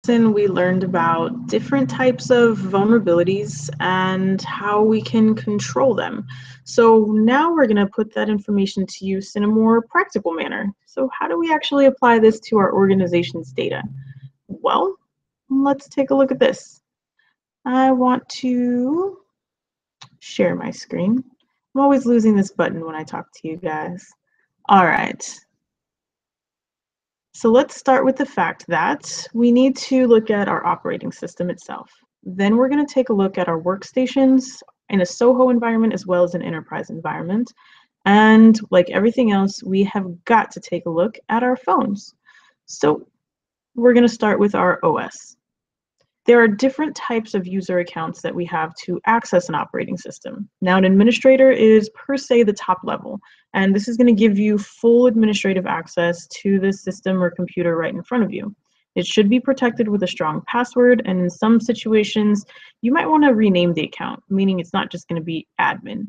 lesson, we learned about different types of vulnerabilities and how we can control them. So now we're going to put that information to use in a more practical manner. So how do we actually apply this to our organization's data? Well, let's take a look at this. I want to share my screen. I'm always losing this button when I talk to you guys. All right. So let's start with the fact that we need to look at our operating system itself. Then we're going to take a look at our workstations in a SOHO environment as well as an enterprise environment. And like everything else, we have got to take a look at our phones. So we're going to start with our OS. There are different types of user accounts that we have to access an operating system. Now, an administrator is per se the top level, and this is going to give you full administrative access to the system or computer right in front of you. It should be protected with a strong password, and in some situations, you might want to rename the account, meaning it's not just going to be admin.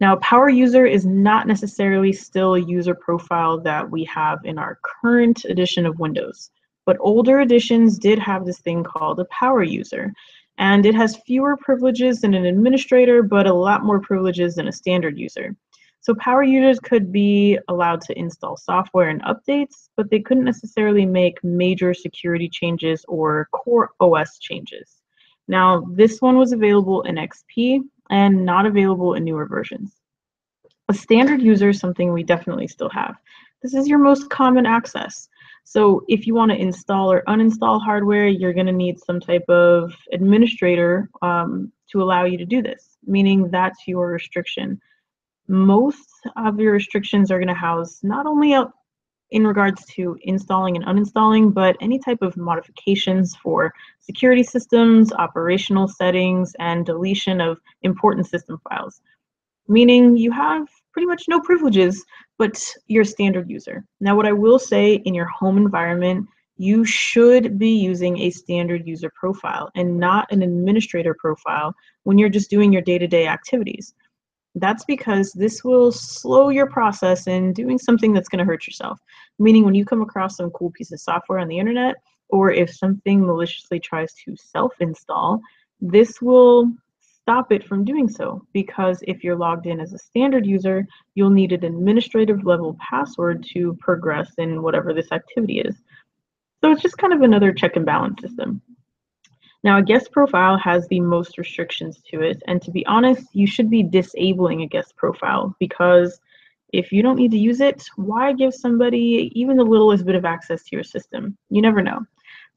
Now, a power user is not necessarily still a user profile that we have in our current edition of Windows. But older editions did have this thing called a power user, and it has fewer privileges than an administrator, but a lot more privileges than a standard user. So power users could be allowed to install software and updates, but they couldn't necessarily make major security changes or core OS changes. Now, this one was available in XP and not available in newer versions. A standard user is something we definitely still have. This is your most common access. So if you want to install or uninstall hardware, you're going to need some type of administrator to allow you to do this, meaning that's your restriction. Most of your restrictions are going to house not only in regards to installing and uninstalling, but any type of modifications for security systems, operational settings, and deletion of important system files. Meaning you have pretty much no privileges, but you're a standard user. Now, what I will say, in your home environment, you should be using a standard user profile and not an administrator profile when you're just doing your day-to-day activities. That's because this will slow your process in doing something that's going to hurt yourself. Meaning when you come across some cool piece of software on the internet, or if something maliciously tries to self-install, this will stop it from doing so, because if you're logged in as a standard user, you'll need an administrative level password to progress in whatever this activity is. So it's just kind of another check and balance system. Now, a guest profile has the most restrictions to it, and to be honest, you should be disabling a guest profile, because if you don't need to use it, why give somebody even the littlest bit of access to your system? You never know.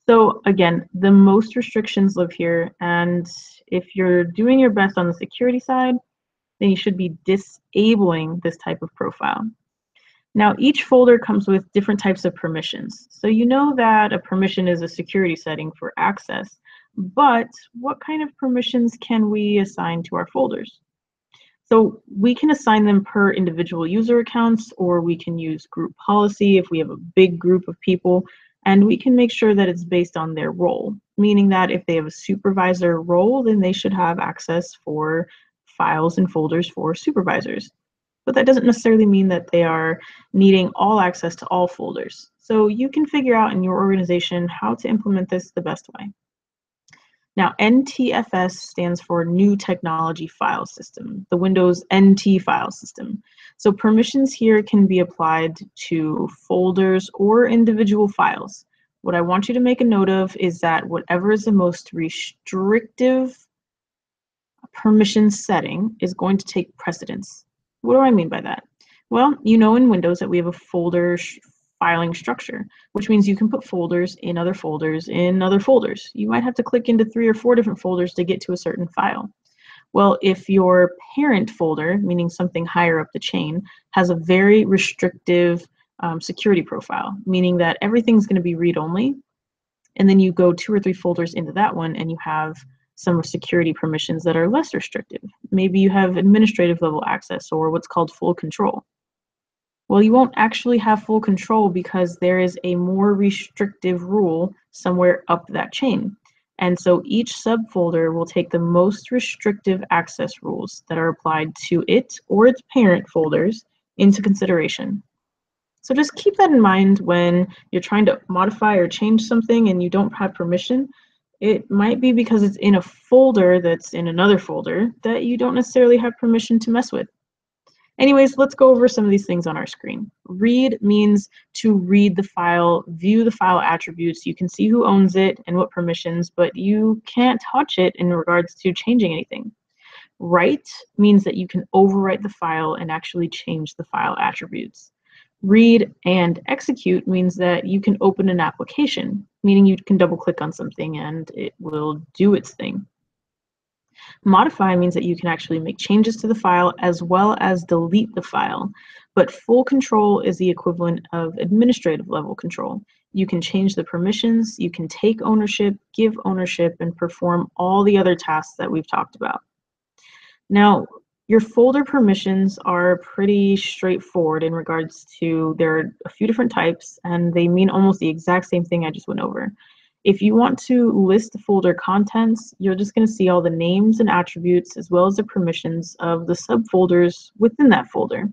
So again, the most restrictions live here, and if you're doing your best on the security side, then you should be disabling this type of profile. Now, each folder comes with different types of permissions. So you know that a permission is a security setting for access, but what kind of permissions can we assign to our folders? So we can assign them per individual user accounts, or we can use group policy if we have a big group of people. And we can make sure that it's based on their role, meaning that if they have a supervisor role, then they should have access for files and folders for supervisors. But that doesn't necessarily mean that they are needing all access to all folders. So you can figure out in your organization how to implement this the best way. Now, NTFS stands for New Technology File System, the Windows NT file system. So permissions here can be applied to folders or individual files. What I want you to make a note of is that whatever is the most restrictive permission setting is going to take precedence. What do I mean by that? Well, you know in Windows that we have a folder filing structure, which means you can put folders in other folders in other folders. You might have to click into 3 or 4 different folders to get to a certain file. Well, if your parent folder, meaning something higher up the chain, has a very restrictive security profile, meaning that everything's going to be read-only, and then you go 2 or 3 folders into that one and you have some security permissions that are less restrictive. Maybe you have administrative level access, or what's called full control. Well, you won't actually have full control because there is a more restrictive rule somewhere up that chain. And so each subfolder will take the most restrictive access rules that are applied to it or its parent folders into consideration. So just keep that in mind when you're trying to modify or change something and you don't have permission. It might be because it's in a folder that's in another folder that you don't necessarily have permission to mess with. Anyways, let's go over some of these things on our screen. Read means to read the file, view the file attributes. You can see who owns it and what permissions, but you can't touch it in regards to changing anything. Write means that you can overwrite the file and actually change the file attributes. Read and execute means that you can open an application, meaning you can double click on something and it will do its thing. Modify means that you can actually make changes to the file as well as delete the file. But full control is the equivalent of administrative level control. You can change the permissions, you can take ownership, give ownership, and perform all the other tasks that we've talked about. Now, your folder permissions are pretty straightforward in regards to there are a few different types and they mean almost the exact same thing I just went over. If you want to list the folder contents, you're just going to see all the names and attributes as well as the permissions of the subfolders within that folder.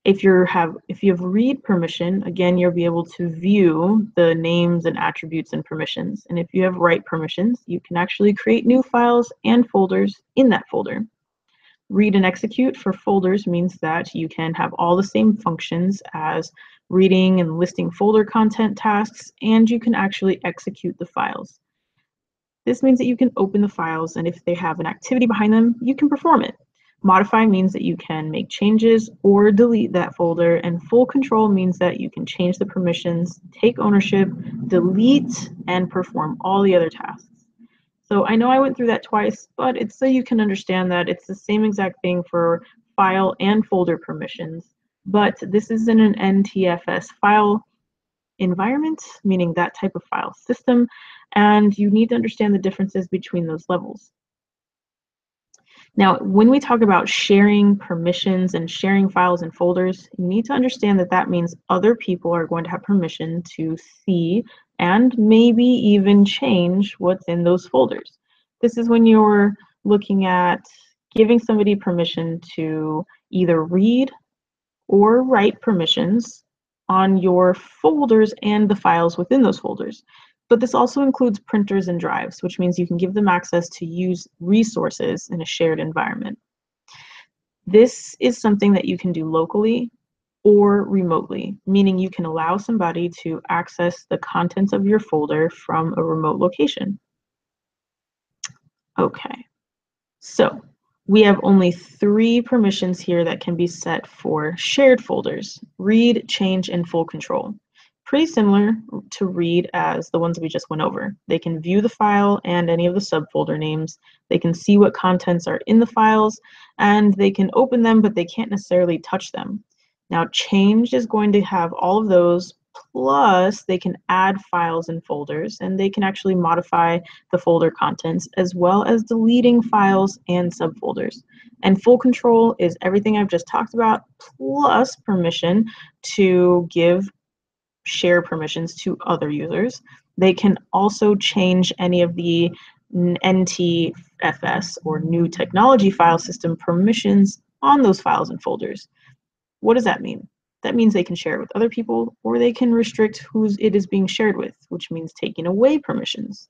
If you have read permission, again, you'll be able to view the names and attributes and permissions. And if you have write permissions, you can actually create new files and folders in that folder. Read and execute for folders means that you can have all the same functions as reading and listing folder content tasks, and you can actually execute the files. This means that you can open the files, and if they have an activity behind them, you can perform it. Modify means that you can make changes or delete that folder, and full control means that you can change the permissions, take ownership, delete, and perform all the other tasks. So I know I went through that twice, but it's so you can understand that it's the same exact thing for file and folder permissions, but this is in an NTFS file environment, meaning that type of file system, and you need to understand the differences between those levels. Now, when we talk about sharing permissions and sharing files and folders, you need to understand that that means other people are going to have permission to see and maybe even change what's in those folders. This is when you're looking at giving somebody permission to either read or write permissions on your folders and the files within those folders. But this also includes printers and drives, which means you can give them access to use resources in a shared environment. This is something that you can do locally or remotely, meaning you can allow somebody to access the contents of your folder from a remote location. Okay, so we have only 3 permissions here that can be set for shared folders: read, change, and full control. Pretty similar to read as the ones we just went over. They can view the file and any of the subfolder names. They can see what contents are in the files, and they can open them, but they can't necessarily touch them. Now, change is going to have all of those, plus they can add files and folders, and they can actually modify the folder contents as well as deleting files and subfolders. And full control is everything I've just talked about, plus permission to give share permissions to other users. They can also change any of the NTFS or new technology file system permissions on those files and folders. What does that mean? That means they can share it with other people, or they can restrict who it is being shared with, which means taking away permissions.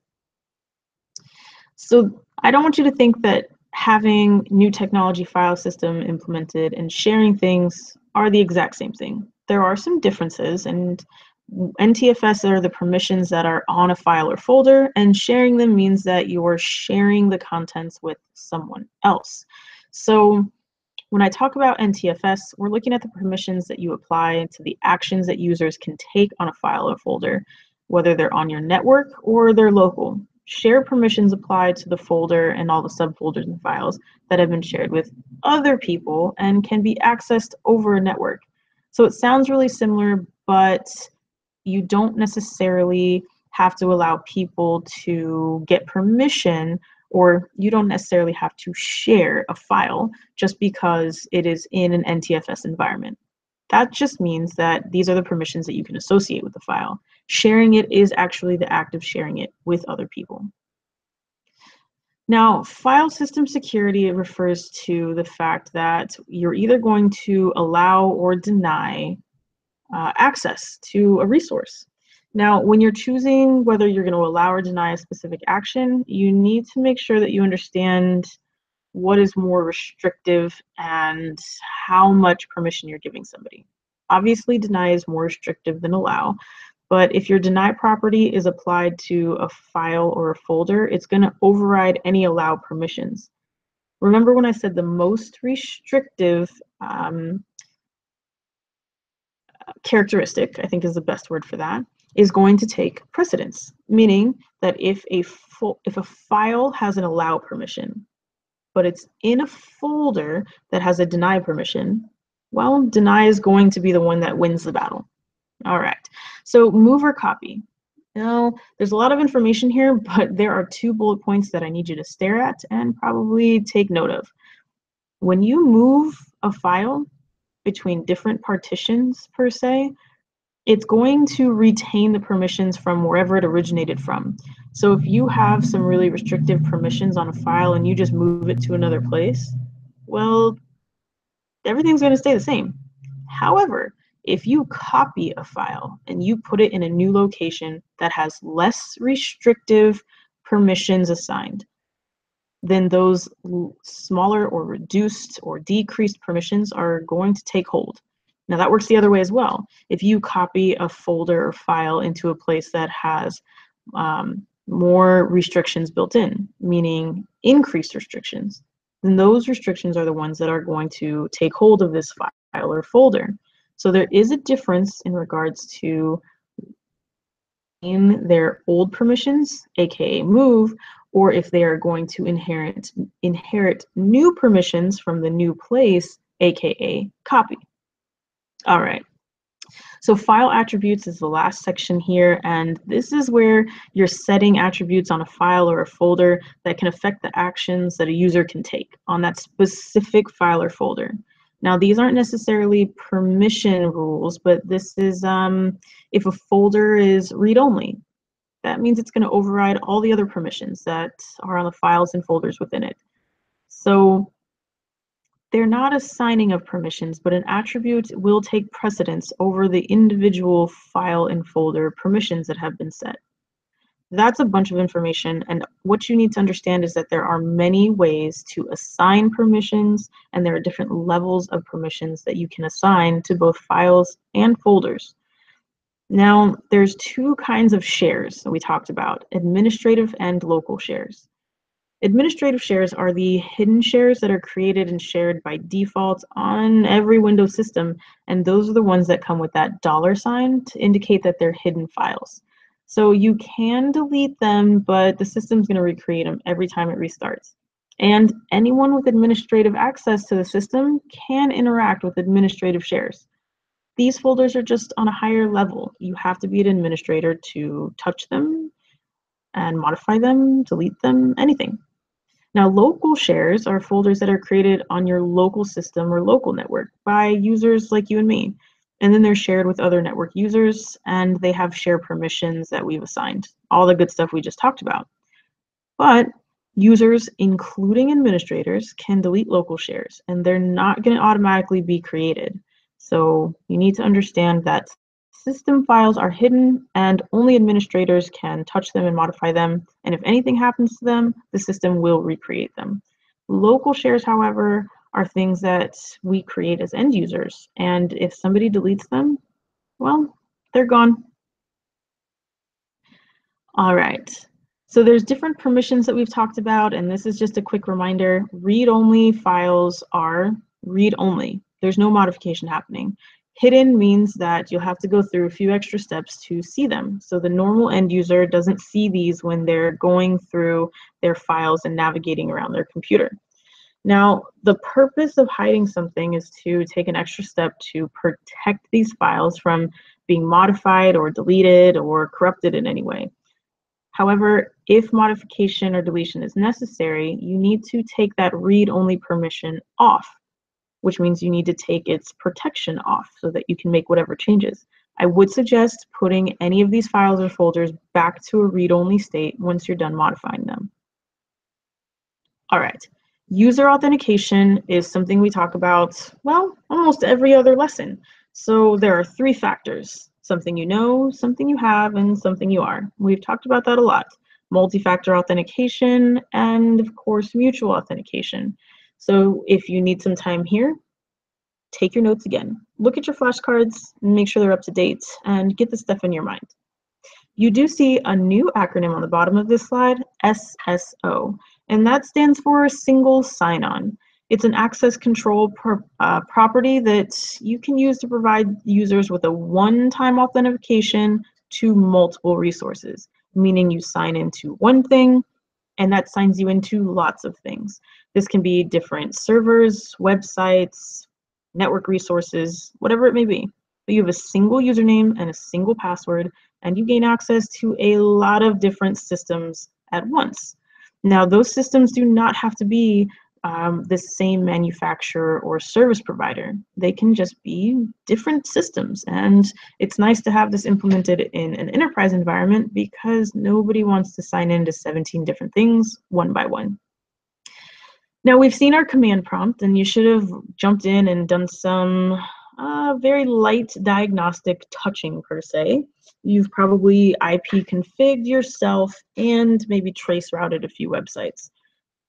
So I don't want you to think that having new technology file system implemented and sharing things are the exact same thing. There are some differences, and NTFS are the permissions that are on a file or folder, and sharing them means that you're sharing the contents with someone else. So when I talk about NTFS, we're looking at the permissions that you apply to the actions that users can take on a file or folder, whether they're on your network or they're local. Share permissions apply to the folder and all the subfolders and files that have been shared with other people and can be accessed over a network. So it sounds really similar, but you don't necessarily have to allow people to get permission, or you don't necessarily have to share a file just because it is in an NTFS environment. That just means that these are the permissions that you can associate with the file. Sharing it is actually the act of sharing it with other people. Now, file system security refers to the fact that you're either going to allow or deny access to a resource. Now, when you're choosing whether you're going to allow or deny a specific action, you need to make sure that you understand what is more restrictive and how much permission you're giving somebody. Obviously, deny is more restrictive than allow, but if your deny property is applied to a file or a folder, it's going to override any allow permissions. Remember when I said the most restrictive characteristic, I think is the best word for that, is going to take precedence, meaning that if a file has an allow permission, but it's in a folder that has a deny permission, well, deny is going to be the one that wins the battle. All right, so move or copy. Now, there's a lot of information here, but there are 2 bullet points that I need you to stare at and probably take note of. When you move a file between different partitions, per se, it's going to retain the permissions from wherever it originated from. So if you have some really restrictive permissions on a file and you just move it to another place, well, everything's going to stay the same. However, if you copy a file and you put it in a new location that has less restrictive permissions assigned, then those smaller or reduced or decreased permissions are going to take hold. Now that works the other way as well. If you copy a folder or file into a place that has more restrictions built in, meaning increased restrictions, then those restrictions are the ones that are going to take hold of this file or folder. So there is a difference in regards to in their old permissions, aka move, or if they are going to inherit new permissions from the new place, aka copy. All right. So file attributes is the last section here, and this is where you're setting attributes on a file or a folder that can affect the actions that a user can take on that specific file or folder. Now, these aren't necessarily permission rules, but this is if a folder is read-only, that means it's going to override all the other permissions that are on the files and folders within it. So they're not a signing of permissions, but an attribute will take precedence over the individual file and folder permissions that have been set. That's a bunch of information, and what you need to understand is that there are many ways to assign permissions, and there are different levels of permissions that you can assign to both files and folders. Now, there's 2 kinds of shares that we talked about, administrative and local shares. Administrative shares are the hidden shares that are created and shared by default on every Windows system, and those are the ones that come with that $sign to indicate that they're hidden files. So you can delete them, but the system's going to recreate them every time it restarts. And anyone with administrative access to the system can interact with administrative shares. These folders are just on a higher level. You have to be an administrator to touch them and modify them, delete them, anything. Now, local shares are folders that are created on your local system or local network by users like you and me. And then they're shared with other network users, and they have share permissions that we've assigned. All the good stuff we just talked about. But users, including administrators, can delete local shares, and they're not going to automatically be created. So you need to understand that system files are hidden and only administrators can touch them and modify them. And if anything happens to them, the system will recreate them. Local shares, however, are things that we create as end users. And if somebody deletes them, well, they're gone. All right. So there's different permissions that we've talked about, and this is just a quick reminder. Read-only files are read-only. There's no modification happening. Hidden means that you'll have to go through a few extra steps to see them. So the normal end user doesn't see these when they're going through their files and navigating around their computer. Now, the purpose of hiding something is to take an extra step to protect these files from being modified or deleted or corrupted in any way. However, if modification or deletion is necessary, you need to take that read-only permission off, which means you need to take its protection off so that you can make whatever changes. I would suggest putting any of these files or folders back to a read-only state once you're done modifying them. All right, user authentication is something we talk about, well, almost every other lesson. So there are three factors: something you know, something you have, and something you are. We've talked about that a lot. Multi-factor authentication and, of course, mutual authentication. So if you need some time here, take your notes again. Look at your flashcards and make sure they're up to date and get the stuff in your mind. You do see a new acronym on the bottom of this slide, SSO, and that stands for Single Sign-On. It's an access control property that you can use to provide users with a one-time authentication to multiple resources, meaning you sign into one thing and that signs you into lots of things. This can be different servers, websites, network resources, whatever it may be. But you have a single username and a single password, and you gain access to a lot of different systems at once. Now, those systems do not have to be the same manufacturer or service provider. They can just be different systems, and it's nice to have this implemented in an enterprise environment because nobody wants to sign into 17 different things one by one. Now we've seen our command prompt, and you should have jumped in and done some very light diagnostic touching per se. You've probably IP configured yourself and maybe trace routed a few websites.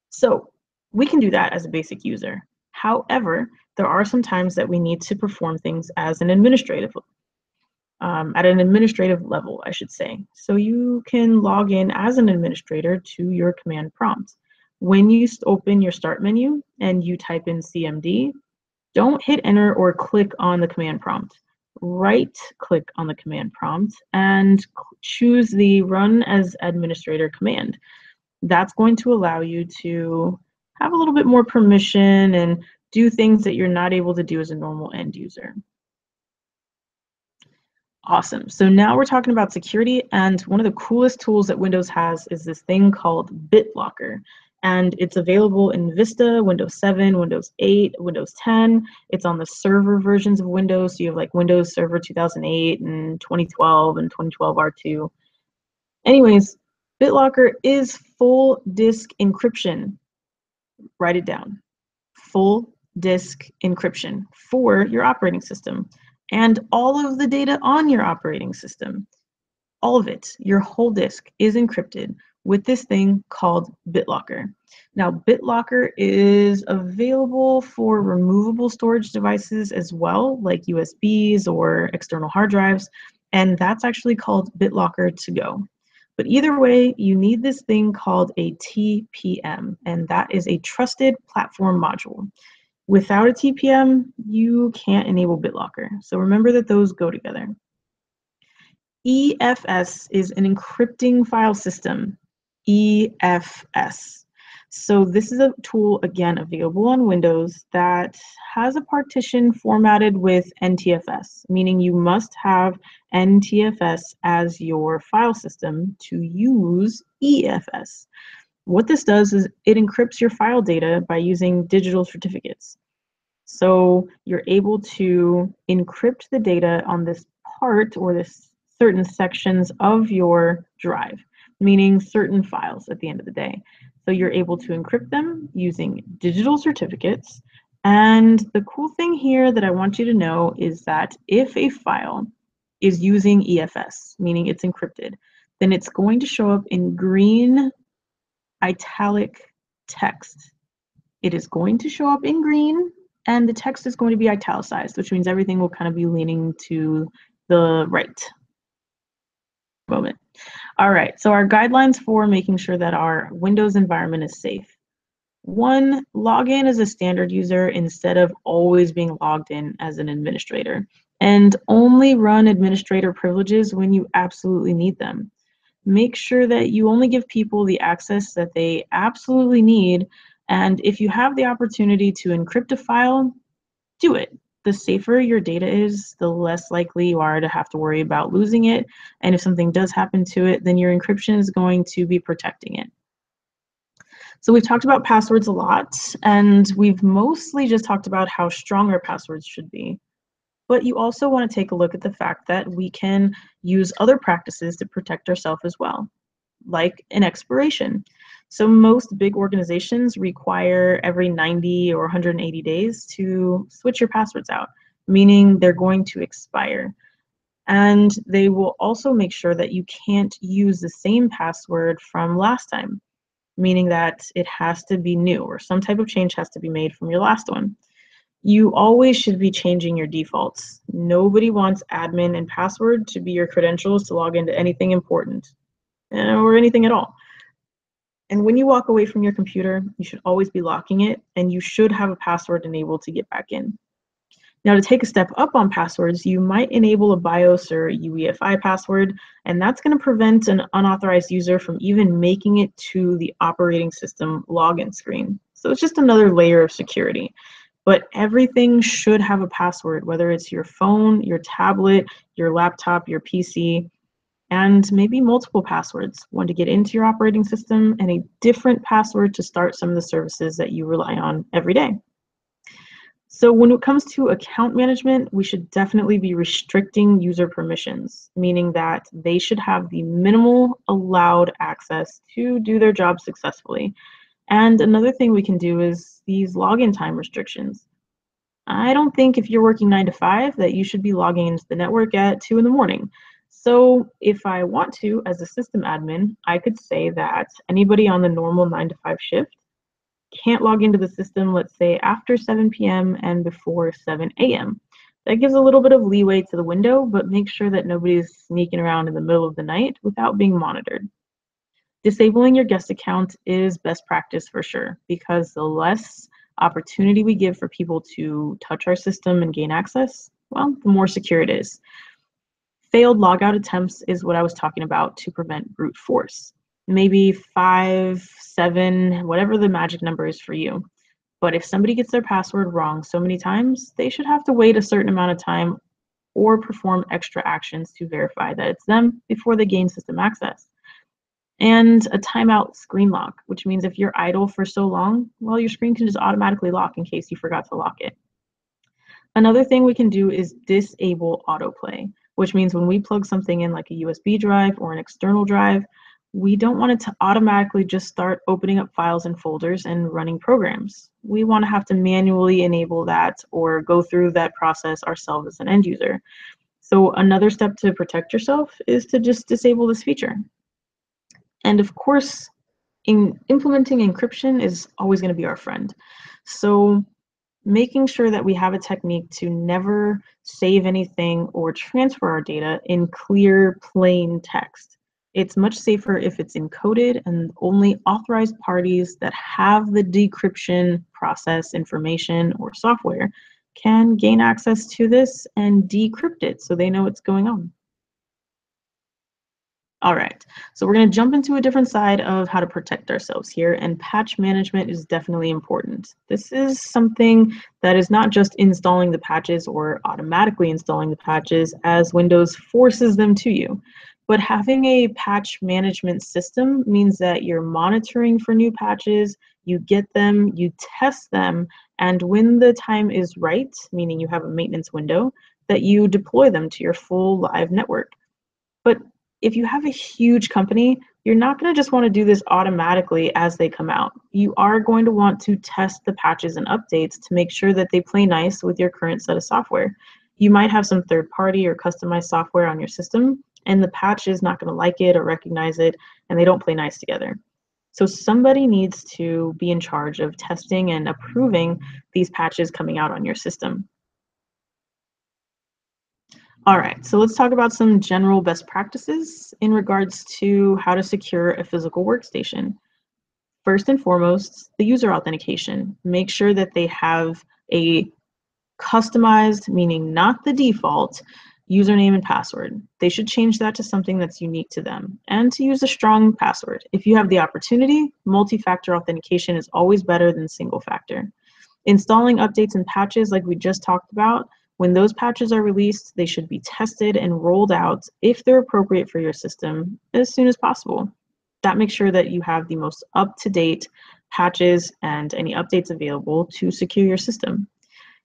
So we can do that as a basic user. However, there are some times that we need to perform things as an administrative at an administrative level, I should say. So you can log in as an administrator to your command prompt. When you open your start menu and you type in CMD, don't hit enter or click on the command prompt. Right click on the command prompt and choose the run as administrator command. That's going to allow you to have a little bit more permission and do things that you're not able to do as a normal end user. Awesome. So now we're talking about security, and one of the coolest tools that Windows has is this thing called BitLocker. And it's available in Vista, Windows 7, Windows 8, Windows 10. It's on the server versions of Windows. So you have like Windows Server 2008 and 2012 and 2012 R2. Anyways, BitLocker is full disk encryption. Write it down. Full disk encryption for your operating system and all of the data on your operating system. All of it, your whole disk, is encrypted with this thing called BitLocker. Now, BitLocker is available for removable storage devices as well, like USBs or external hard drives, and that's actually called BitLocker to go. But either way, you need this thing called a TPM, and that is a Trusted Platform Module. Without a TPM, you can't enable BitLocker. So remember that those go together. EFS is an encrypting file system. EFS. So this is a tool, again, available on Windows that has a partition formatted with NTFS, meaning you must have NTFS as your file system to use EFS. What this does is it encrypts your file data by using digital certificates. So you're able to encrypt the data on this part or this certain sections of your drive, meaning certain files at the end of the day. So you're able to encrypt them using digital certificates. And the cool thing here that I want you to know is that if a file is using EFS, meaning it's encrypted, then it's going to show up in green italic text. It is going to show up in green, and the text is going to be italicized, which means everything will kind of be leaning to the right. Moment. All right, so our guidelines for making sure that our Windows environment is safe. 1, log in as a standard user instead of always being logged in as an administrator, and only run administrator privileges when you absolutely need them. Make sure that you only give people the access that they absolutely need, and if you have the opportunity to encrypt a file, do it. The safer your data is, the less likely you are to have to worry about losing it, and if something does happen to it, then your encryption is going to be protecting it. So we've talked about passwords a lot, and we've mostly just talked about how strong our passwords should be. But you also want to take a look at the fact that we can use other practices to protect ourselves as well, like an expiration. So most big organizations require every 90 or 180 days to switch your passwords out. meaning they're going to expire. And they will also make sure that you can't use the same password from last time, meaning that it has to be new or some type of change has to be made from your last one. You always should be changing your defaults. Nobody wants admin and password to be your credentials to log into anything important or anything at all. And when you walk away from your computer, you should always be locking it, and you should have a password enabled to get back in. Now, to take a step up on passwords, you might enable a BIOS or UEFI password, and that's going to prevent an unauthorized user from even making it to the operating system login screen. So it's just another layer of security. But everything should have a password, whether it's your phone, your tablet, your laptop, your PC, and maybe multiple passwords, one to get into your operating system and a different password to start some of the services that you rely on every day. So when it comes to account management, we should definitely be restricting user permissions, meaning that they should have the minimal allowed access to do their job successfully. And another thing we can do is these login time restrictions. I don't think if you're working 9 to 5 that you should be logging into the network at 2 in the morning. So if I want to, as a system admin, I could say that anybody on the normal 9 to 5 shift can't log into the system, let's say after 7 p.m. and before 7 a.m. That gives a little bit of leeway to the window, but make sure that nobody's sneaking around in the middle of the night without being monitored. Disabling your guest account is best practice for sure, because the less opportunity we give for people to touch our system and gain access, well, the more secure it is. Failed logout attempts is what I was talking about to prevent brute force. Maybe 5, 7, whatever the magic number is for you. But if somebody gets their password wrong so many times, they should have to wait a certain amount of time or perform extra actions to verify that it's them before they gain system access. And a timeout screen lock, which means if you're idle for so long, well, your screen can just automatically lock in case you forgot to lock it. Another thing we can do is disable autoplay, which means when we plug something in like a USB drive or an external drive, we don't want it to automatically just start opening up files and folders and running programs. We want to have to manually enable that or go through that process ourselves as an end user. So another step to protect yourself is to just disable this feature. And of course, implementing encryption is always going to be our friend. So making sure that we have a technique to never save anything or transfer our data in clear, plain text. It's much safer if it's encoded, and only authorized parties that have the decryption process information or software can gain access to this and decrypt it so they know what's going on. All right, so we're going to jump into a different side of how to protect ourselves here, and patch management is definitely important. This is something that is not just installing the patches or automatically installing the patches as Windows forces them to you, but having a patch management system means that you're monitoring for new patches, you get them, you test them, and when the time is right, meaning you have a maintenance window, that you deploy them to your full live network. But if you have a huge company, you're not going to just want to do this automatically as they come out. You are going to want to test the patches and updates to make sure that they play nice with your current set of software. You might have some third-party or customized software on your system, and the patch is not going to like it or recognize it, and they don't play nice together. So somebody needs to be in charge of testing and approving these patches coming out on your system. All right, so let's talk about some general best practices in regards to how to secure a physical workstation. First and foremost, the user authentication. Make sure that they have a customized, meaning not the default, username and password. They should change that to something that's unique to them, and to use a strong password. If you have the opportunity, multi-factor authentication is always better than single factor. Installing updates and patches like we just talked about, when those patches are released, they should be tested and rolled out if they're appropriate for your system as soon as possible. That makes sure that you have the most up-to-date patches and any updates available to secure your system.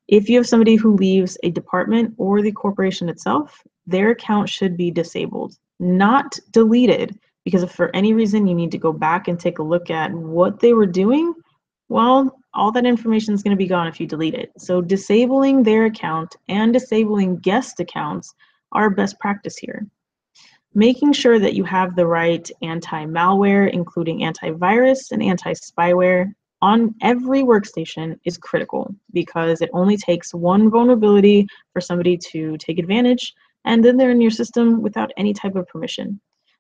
If you have somebody who leaves a department or the corporation itself, their account should be disabled, not deleted, because if for any reason you need to go back and take a look at what they were doing, well, all that information is going to be gone if you delete it. So disabling their account and disabling guest accounts are best practice here. Making sure that you have the right anti-malware, including antivirus and anti-spyware, on every workstation is critical because it only takes one vulnerability for somebody to take advantage, and then they're in your system without any type of permission.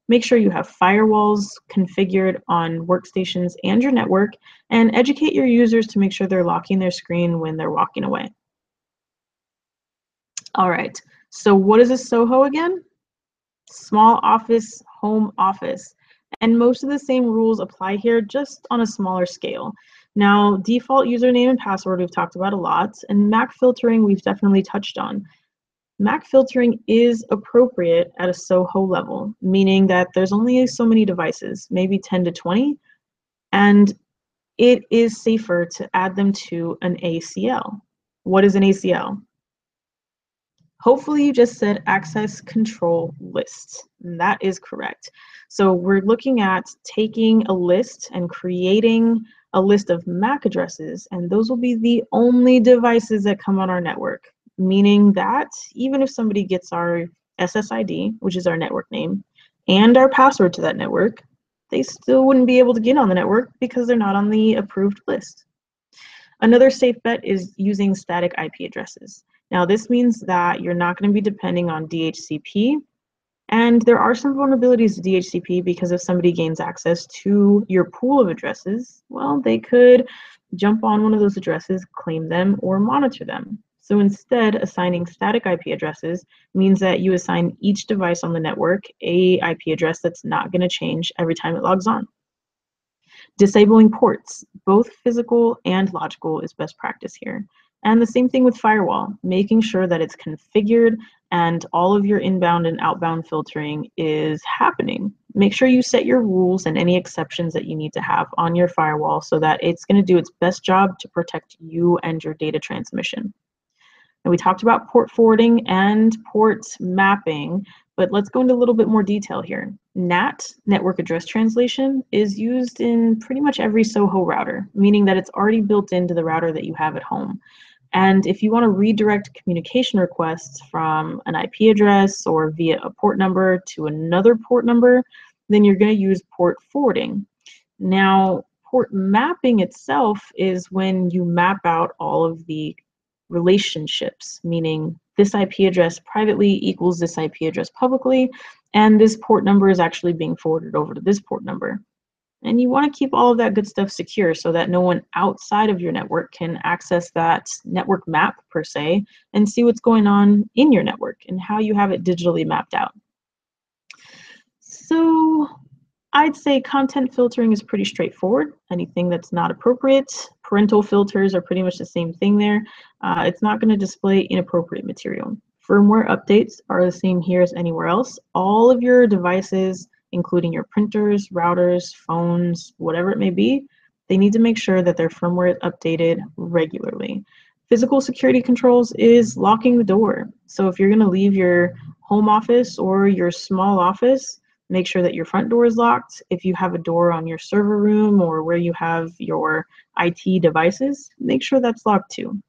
Make sure you have firewalls configured on workstations and your network, and educate your users to make sure they're locking their screen when they're walking away. All right, so what is a SOHO again? Small office, home office. And most of the same rules apply here, just on a smaller scale. Now, default username and password we've talked about a lot, and MAC filtering we've definitely touched on. MAC filtering is appropriate at a SOHO level, meaning that there's only so many devices, maybe 10 to 20, and it is safer to add them to an ACL. What is an ACL? Hopefully you just said access control list. And that is correct. So we're looking at taking a list and creating a list of MAC addresses, and those will be the only devices that come on our network, meaning that even if somebody gets our SSID, which is our network name, and our password to that network, they still wouldn't be able to get on the network because they're not on the approved list. Another safe bet is using static IP addresses. Now, this means that you're not going to be depending on DHCP, and there are some vulnerabilities to DHCP because if somebody gains access to your pool of addresses, well, they could jump on one of those addresses, claim them, or monitor them. So instead, assigning static IP addresses means that you assign each device on the network a IP address that's not going to change every time it logs on. Disabling ports, both physical and logical, is best practice here. And the same thing with firewall, making sure that it's configured and all of your inbound and outbound filtering is happening. Make sure you set your rules and any exceptions that you need to have on your firewall so that it's going to do its best job to protect you and your data transmission. And we talked about port forwarding and port mapping, but let's go into a little bit more detail here. NAT, network address translation, is used in pretty much every SOHO router, meaning that it's already built into the router that you have at home. And if you want to redirect communication requests from an IP address or via a port number to another port number, then you're going to use port forwarding. Now, port mapping itself is when you map out all of the relationships, meaning this IP address privately equals this IP address publicly, and this port number is actually being forwarded over to this port number. And you want to keep all of that good stuff secure so that no one outside of your network can access that network map per se and see what's going on in your network and how you have it digitally mapped out. So I'd say content filtering is pretty straightforward. Anything that's not appropriate. Parental filters are pretty much the same thing there. It's not going to display inappropriate material. Firmware updates are the same here as anywhere else. All of your devices, including your printers, routers, phones, whatever it may be, they need to make sure that their firmware is updated regularly. Physical security controls is locking the door. So if you're going to leave your home office or your small office, make sure that your front door is locked. If you have a door on your server room or where you have your IT devices, make sure that's locked too.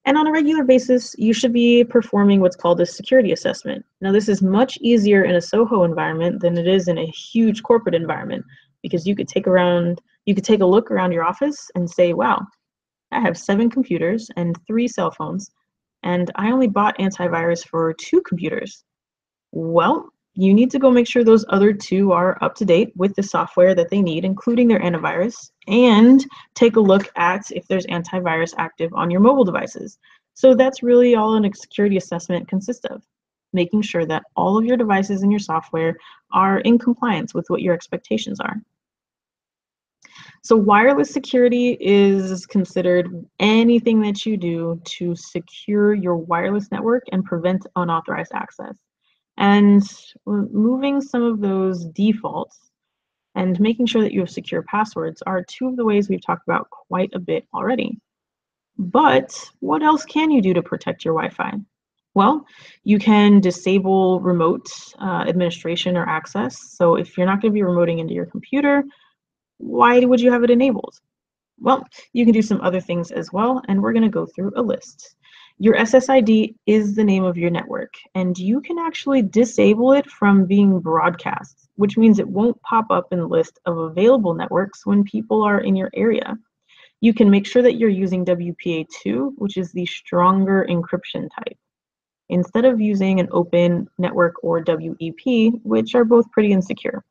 And on a regular basis, you should be performing what's called a security assessment. Now, this is much easier in a SOHO environment than it is in a huge corporate environment because you could take a look around your office and say, wow, I have 7 computers and 3 cell phones, and I only bought antivirus for 2 computers. Well, you need to go make sure those other 2 are up to date with the software that they need, including their antivirus, and take a look at if there's antivirus active on your mobile devices. So that's really all a security assessment consists of, making sure that all of your devices and your software are in compliance with what your expectations are. So wireless security is considered anything that you do to secure your wireless network and prevent unauthorized access. And removing some of those defaults and making sure that you have secure passwords are 2 of the ways we've talked about quite a bit already. But what else can you do to protect your Wi-Fi? Well, you can disable remote administration or access. So if you're not going to be remoting into your computer, why would you have it enabled? Well, you can do some other things as well, and we're going to go through a list. Your SSID is the name of your network, and you can actually disable it from being broadcast, which means it won't pop up in the list of available networks when people are in your area. You can make sure that you're using WPA2, which is the stronger encryption type, instead of using an open network or WEP, which are both pretty insecure.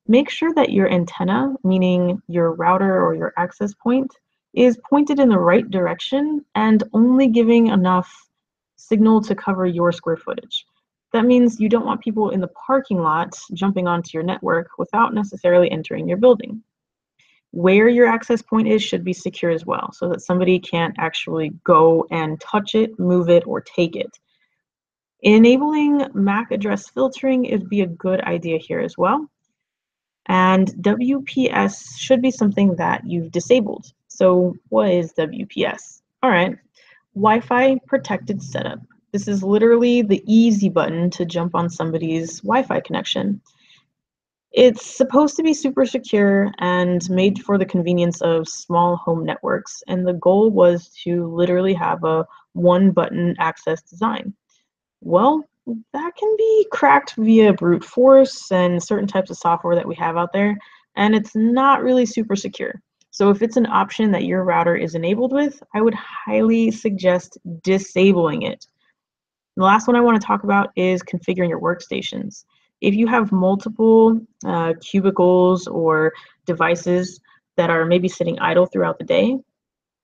Make sure that your antenna, meaning your router or your access point, is pointed in the right direction and only giving enough signal to cover your square footage. That means you don't want people in the parking lot jumping onto your network without necessarily entering your building. Where your access point is should be secure as well, so that somebody can't actually go and touch it, move it, or take it. Enabling MAC address filtering would be a good idea here as well. And WPS should be something that you've disabled. So what is WPS? All right, Wi-Fi protected setup. This is literally the easy button to jump on somebody's Wi-Fi connection. It's supposed to be super secure and made for the convenience of small home networks, and the goal was to literally have a one-button access design. Well, that can be cracked via brute force and certain types of software that we have out there, and it's not really super secure. So if it's an option that your router is enabled with, I would highly suggest disabling it. The last one I want to talk about is configuring your workstations. If you have multiple cubicles or devices that are maybe sitting idle throughout the day,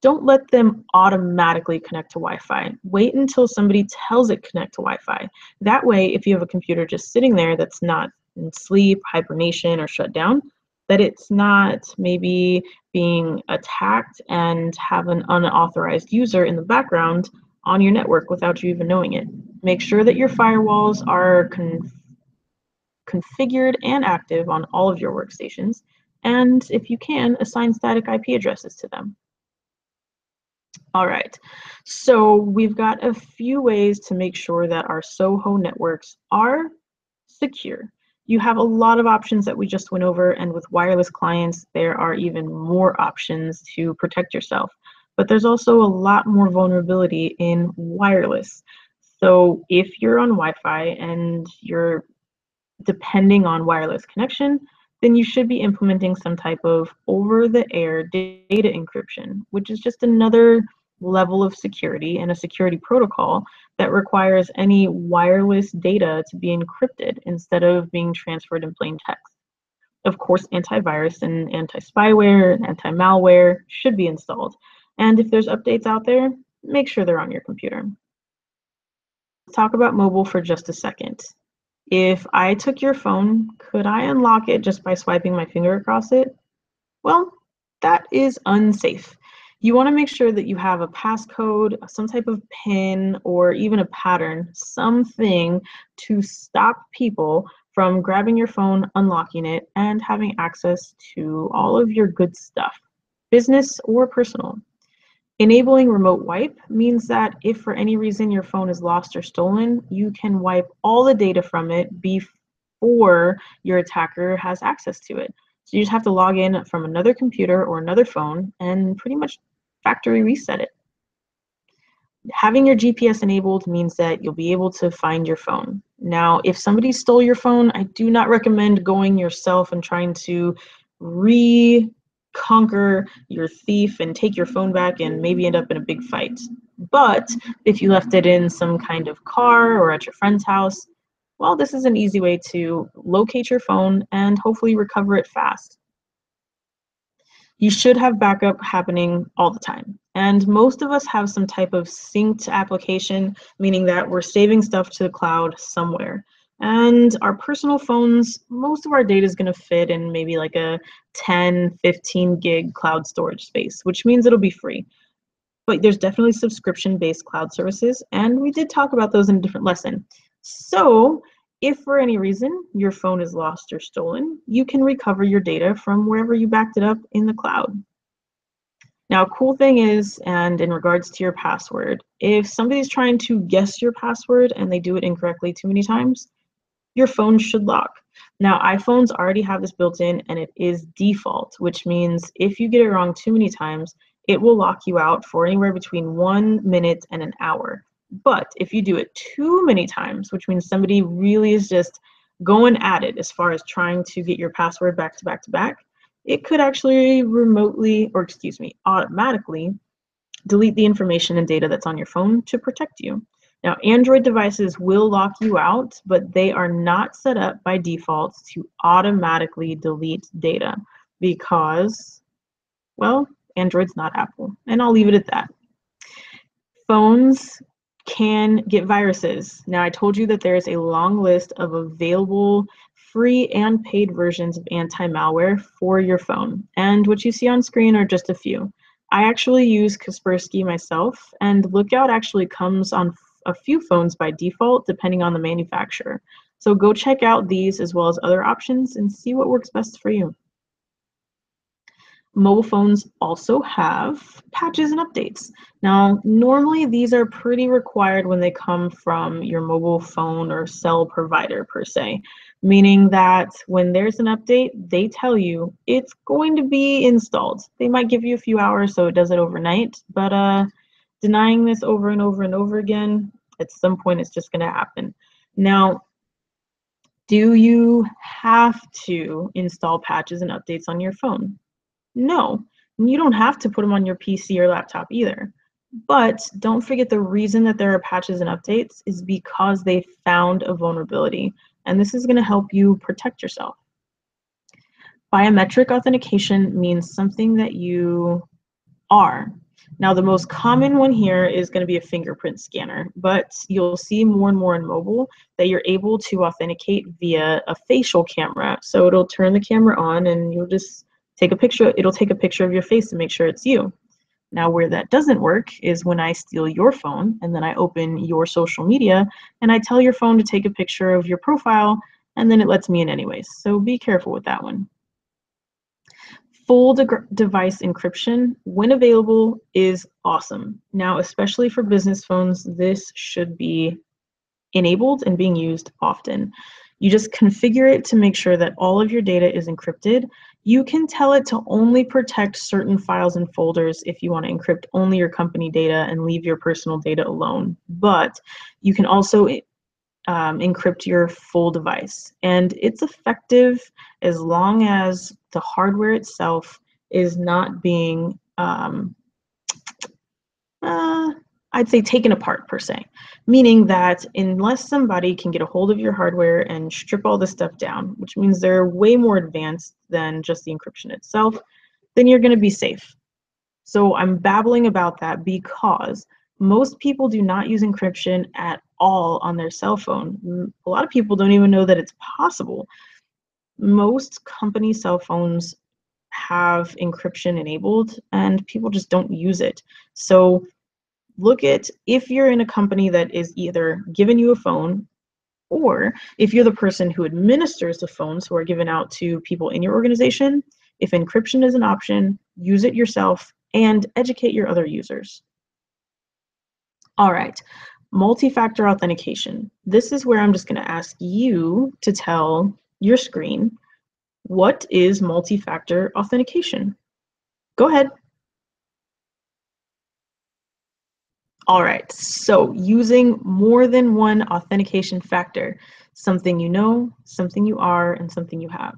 don't let them automatically connect to Wi-Fi. Wait until somebody tells it connect to Wi-Fi. That way, if you have a computer just sitting there that's not in sleep, hibernation, or shut down, that it's not maybe being attacked and have an unauthorized user in the background on your network without you even knowing it. Make sure that your firewalls are configured and active on all of your workstations, and if you can, assign static IP addresses to them. All right, so we've got a few ways to make sure that our SOHO networks are secure. You have a lot of options that we just went over, and with wireless clients, there are even more options to protect yourself. But there's also a lot more vulnerability in wireless. So if you're on Wi-Fi and you're depending on wireless connection, then you should be implementing some type of over-the-air data encryption, which is just another level of security and a security protocol that requires any wireless data to be encrypted instead of being transferred in plain text. Of course, antivirus and anti-spyware and anti-malware should be installed. And if there's updates out there, make sure they're on your computer. Let's talk about mobile for just a second. If I took your phone, could I unlock it just by swiping my finger across it? Well, that is unsafe. You want to make sure that you have a passcode, some type of PIN, or even a pattern, something to stop people from grabbing your phone, unlocking it, and having access to all of your good stuff, business or personal. Enabling remote wipe means that if for any reason your phone is lost or stolen, you can wipe all the data from it before your attacker has access to it. So you just have to log in from another computer or another phone and pretty much factory reset it. Having your GPS enabled means that you'll be able to find your phone. Now, if somebody stole your phone, I do not recommend going yourself and trying to conquer your thief and take your phone back and maybe end up in a big fight. But if you left it in some kind of car or at your friend's house, well, this is an easy way to locate your phone and hopefully recover it fast. You should have backup happening all the time. And most of us have some type of synced application, meaning that we're saving stuff to the cloud somewhere. And our personal phones, most of our data is going to fit in maybe like a 10, 15 gig cloud storage space, which means it'll be free. But there's definitely subscription-based cloud services, and we did talk about those in a different lesson. So if for any reason your phone is lost or stolen, you can recover your data from wherever you backed it up in the cloud. Now, a cool thing is, and in regards to your password, if somebody's trying to guess your password and they do it incorrectly too many times, your phone should lock. Now, iPhones already have this built in and it is default, which means if you get it wrong too many times, it will lock you out for anywhere between 1 minute and an hour. But if you do it too many times, which means somebody really is just going at it as far as trying to get your password back to back to back, it could actually automatically delete the information and data that's on your phone to protect you. Now, Android devices will lock you out, but they are not set up by default to automatically delete data because, well, Android's not Apple. And I'll leave it at that. Phones can get viruses. Now, I told you that there's a long list of available free and paid versions of anti-malware for your phone. And what you see on screen are just a few. I actually use Kaspersky myself, and Lookout actually comes on a few phones by default, depending on the manufacturer. So go check out these as well as other options and see what works best for you. Mobile phones also have patches and updates. Now, normally these are pretty required when they come from your mobile phone or cell provider per se, meaning that when there's an update, they tell you it's going to be installed. They might give you a few hours so it does it overnight, but denying this over and over and over again, at some point it's just going to happen. Now, do you have to install patches and updates on your phone? No, you don't have to put them on your PC or laptop either. But don't forget the reason that there are patches and updates is because they found a vulnerability, and this is going to help you protect yourself. Biometric authentication means something that you are. Now, the most common one here is going to be a fingerprint scanner, but you'll see more and more in mobile that you're able to authenticate via a facial camera. So it'll turn the camera on and you'll just take a picture. It'll take a picture of your face to make sure it's you. Now, where that doesn't work is when I steal your phone and then I open your social media and I tell your phone to take a picture of your profile and then it lets me in anyways. So be careful with that one. Full device encryption, when available, is awesome. Now, especially for business phones, this should be enabled and being used often. You just configure it to make sure that all of your data is encrypted. You can tell it to only protect certain files and folders if you want to encrypt only your company data and leave your personal data alone. But you can also encrypt your full device. And it's effective as long as the hardware itself is not being, I'd say, taken apart per se. Meaning that unless somebody can get a hold of your hardware and strip all this stuff down, which means they're way more advanced than just the encryption itself, then you're going to be safe. So I'm babbling about that because most people do not use encryption at all on their cell phone. A lot of people don't even know that it's possible. Most company cell phones have encryption enabled and people just don't use it. So look at if you're in a company that is either giving you a phone or if you're the person who administers the phones who are given out to people in your organization, if encryption is an option, use it yourself and educate your other users. All right, multi-factor authentication. This is where I'm just going to ask you to tell your screen, what is multi-factor authentication? Go ahead. All right, so using more than one authentication factor, something you know, something you are, and something you have.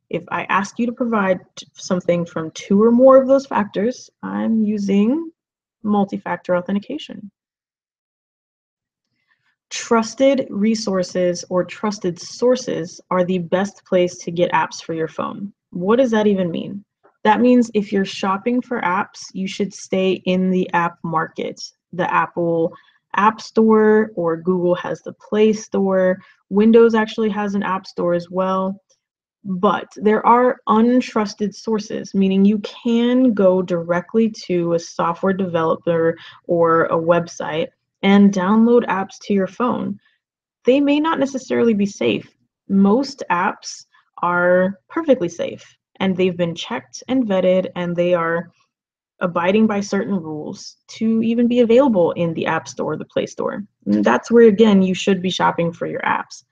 If I ask you to provide something from 2 or more of those factors, I'm using multi-factor authentication. Trusted resources or trusted sources are the best place to get apps for your phone. What does that even mean? That means if you're shopping for apps, you should stay in the app market. The Apple App Store or Google has the Play Store. Windows actually has an app store as well. But there are untrusted sources, meaning you can go directly to a software developer or a website and download apps to your phone. They may not necessarily be safe. Most apps are perfectly safe and they've been checked and vetted and they are abiding by certain rules to even be available in the App Store, the Play Store. And that's where, again, you should be shopping for your apps.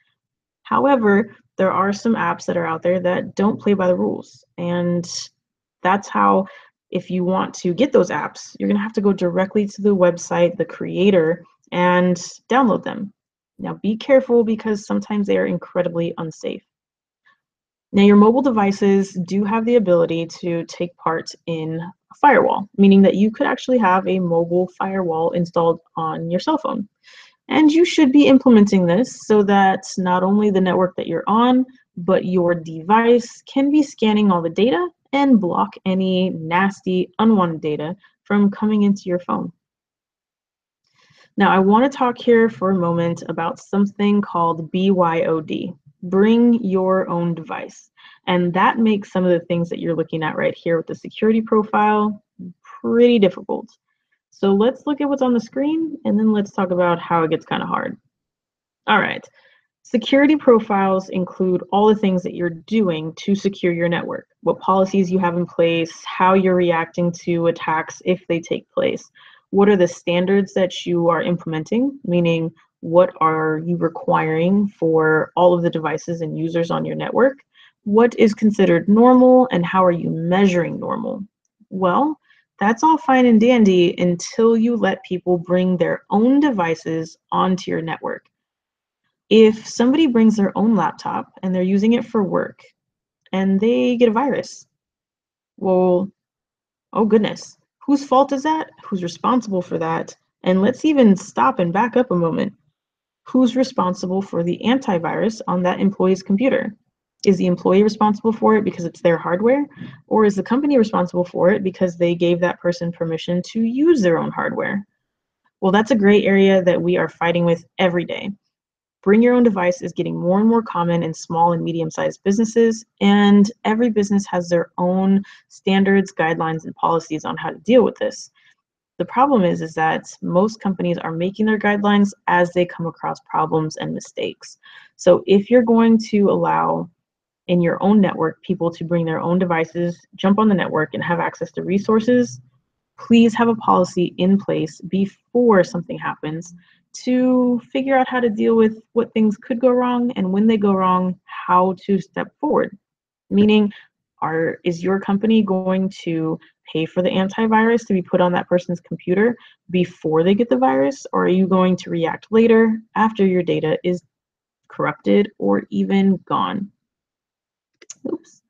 However, there are some apps that are out there that don't play by the rules. And that's how, if you want to get those apps, you're going to have to go directly to the website, the creator, and download them. Now, be careful because sometimes they are incredibly unsafe. Now, your mobile devices do have the ability to take part in a firewall, meaning that you could actually have a mobile firewall installed on your cell phone. And you should be implementing this so that not only the network that you're on, but your device can be scanning all the data and block any nasty, unwanted data from coming into your phone. Now, I want to talk here for a moment about something called BYOD, bring your own device. And that makes some of the things that you're looking at right here with the security profile pretty difficult. So let's look at what's on the screen, and then let's talk about how it gets kind of hard. All right. Security profiles include all the things that you're doing to secure your network, what policies you have in place, how you're reacting to attacks if they take place, what are the standards that you are implementing, meaning what are you requiring for all of the devices and users on your network, what is considered normal, and how are you measuring normal? Well, that's all fine and dandy until you let people bring their own devices onto your network. If somebody brings their own laptop and they're using it for work and they get a virus, well, oh goodness, whose fault is that? Who's responsible for that? And let's even stop and back up a moment. Who's responsible for the antivirus on that employee's computer? Is the employee responsible for it because it's their hardware? Or is the company responsible for it because they gave that person permission to use their own hardware? Well, that's a gray area that we are fighting with every day. Bring your own device is getting more and more common in small and medium-sized businesses, and every business has their own standards, guidelines, and policies on how to deal with this. The problem is that most companies are making their guidelines as they come across problems and mistakes. So if you're going to allow in your own network people to bring their own devices, jump on the network, and have access to resources, please have a policy in place before something happens to figure out how to deal with what things could go wrong, and when they go wrong, how to step forward. Meaning, is your company going to pay for the antivirus to be put on that person's computer before they get the virus, or are you going to react later after your data is corrupted or even gone? Oops.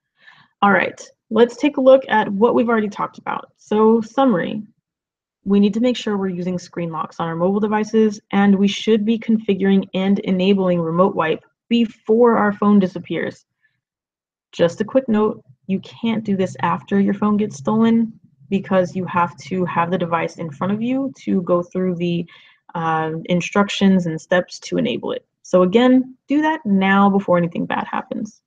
All right, let's take a look at what we've already talked about. So, summary. We need to make sure we're using screen locks on our mobile devices, and we should be configuring and enabling remote wipe before our phone disappears. Just a quick note, you can't do this after your phone gets stolen because you have to have the device in front of you to go through the instructions and steps to enable it. So again, do that now before anything bad happens.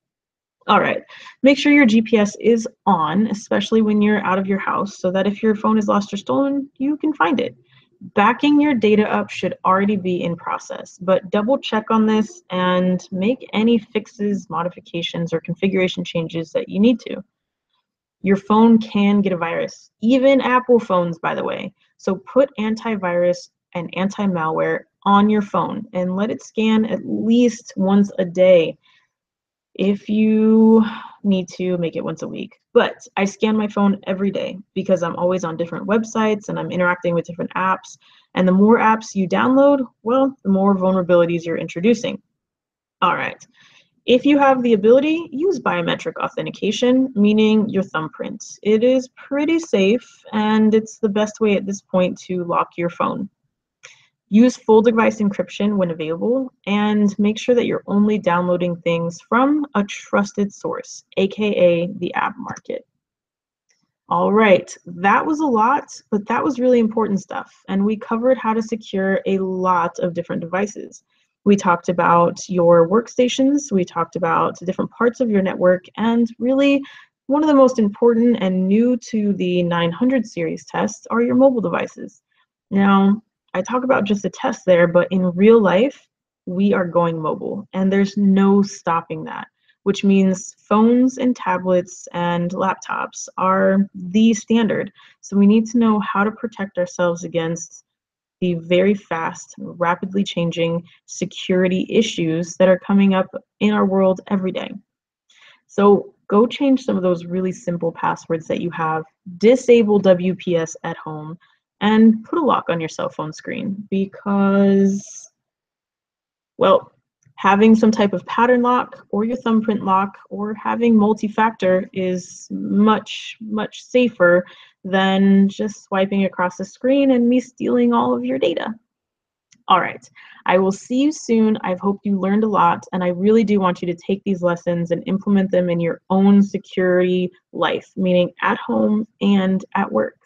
All right, make sure your GPS is on, especially when you're out of your house, so that if your phone is lost or stolen, you can find it. Backing your data up should already be in process, but double check on this and make any fixes, modifications, or configuration changes that you need to. Your phone can get a virus, even Apple phones, by the way. So put antivirus and anti-malware on your phone and let it scan at least once a day. If you need to, make it once a week. But I scan my phone every day because I'm always on different websites and I'm interacting with different apps. And the more apps you download, well, the more vulnerabilities you're introducing. All right. If you have the ability, use biometric authentication, meaning your thumbprint. It is pretty safe and it's the best way at this point to lock your phone. Use full device encryption when available, and make sure that you're only downloading things from a trusted source, aka the app market. All right, that was a lot, but that was really important stuff. And we covered how to secure a lot of different devices. We talked about your workstations, we talked about different parts of your network, and really one of the most important and new to the 900 series tests are your mobile devices. Now, I talk about just a test there, but in real life, we are going mobile and there's no stopping that, which means phones and tablets and laptops are the standard. So we need to know how to protect ourselves against the very fast, rapidly changing security issues that are coming up in our world every day. So go change some of those really simple passwords that you have, disable WPS at home, and put a lock on your cell phone screen because, well, having some type of pattern lock or your thumbprint lock or having multi-factor is much, much safer than just swiping across the screen and me stealing all of your data. All right, I will see you soon. I hope you learned a lot, and I really do want you to take these lessons and implement them in your own security life, meaning at home and at work.